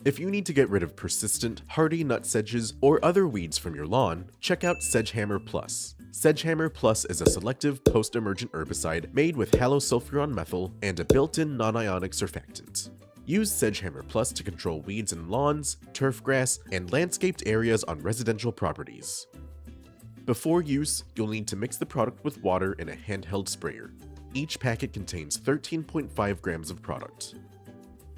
If you need to get rid of persistent, hardy nutsedges or other weeds from your lawn, check out Sedgehammer Plus. Sedgehammer Plus is a selective post-emergent herbicide made with halosulfuron-methyl and a built-in non-ionic surfactant. Use Sedgehammer Plus to control weeds in lawns, turfgrass, and landscaped areas on residential properties. Before use, you'll need to mix the product with water in a handheld sprayer. Each packet contains 13.5 grams of product.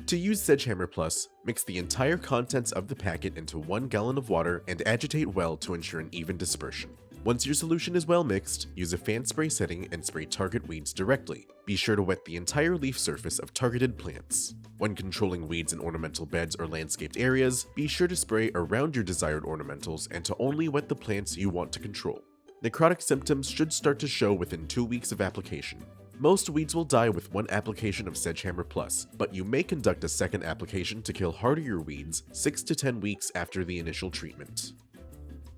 To use Sedgehammer Plus, mix the entire contents of the packet into 1 gallon of water and agitate well to ensure an even dispersion. Once your solution is well mixed, use a fan spray setting and spray target weeds directly. Be sure to wet the entire leaf surface of targeted plants. When controlling weeds in ornamental beds or landscaped areas, be sure to spray around your desired ornamentals and to only wet the plants you want to control. Necrotic symptoms should start to show within 2 weeks of application. Most weeds will die with 1 application of Sedgehammer Plus, but you may conduct a second application to kill hardier weeds 6 to 10 weeks after the initial treatment.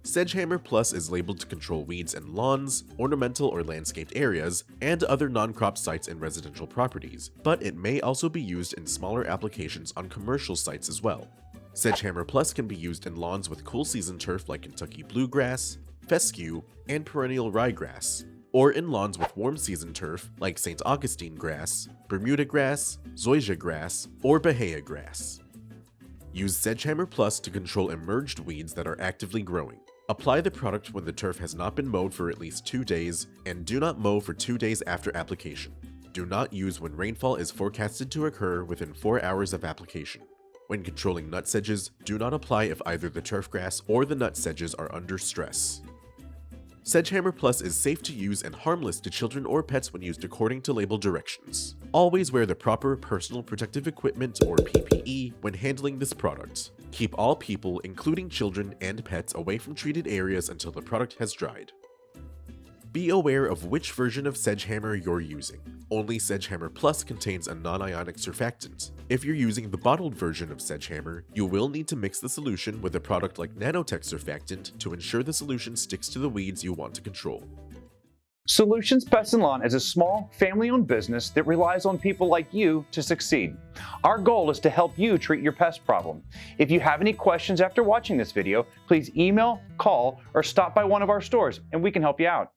Sedgehammer Plus is labeled to control weeds in lawns, ornamental or landscaped areas, and other non-crop sites in residential properties, but it may also be used in smaller applications on commercial sites as well. Sedgehammer Plus can be used in lawns with cool season turf like Kentucky bluegrass, fescue, and perennial ryegrass, or in lawns with warm season turf like St. Augustine grass, Bermuda grass, zoysia grass, or Bahia grass. Use Sedgehammer Plus to control emerged weeds that are actively growing. Apply the product when the turf has not been mowed for at least 2 days, and do not mow for 2 days after application. Do not use when rainfall is forecasted to occur within 4 hours of application. When controlling nutsedges, do not apply if either the turfgrass or the nutsedges are under stress. Sedgehammer Plus is safe to use and harmless to children or pets when used according to label directions. Always wear the proper personal protective equipment or PPE when handling this product. Keep all people, including children and pets, away from treated areas until the product has dried. Be aware of which version of Sedgehammer you're using. Only Sedgehammer Plus contains a non-ionic surfactant. If you're using the bottled version of Sedgehammer, you will need to mix the solution with a product like nanotech surfactant to ensure the solution sticks to the weeds you want to control. Solutions Pest and Lawn is a small, family-owned business that relies on people like you to succeed. Our goal is to help you treat your pest problem. If you have any questions after watching this video, please email, call, or stop by one of our stores and we can help you out.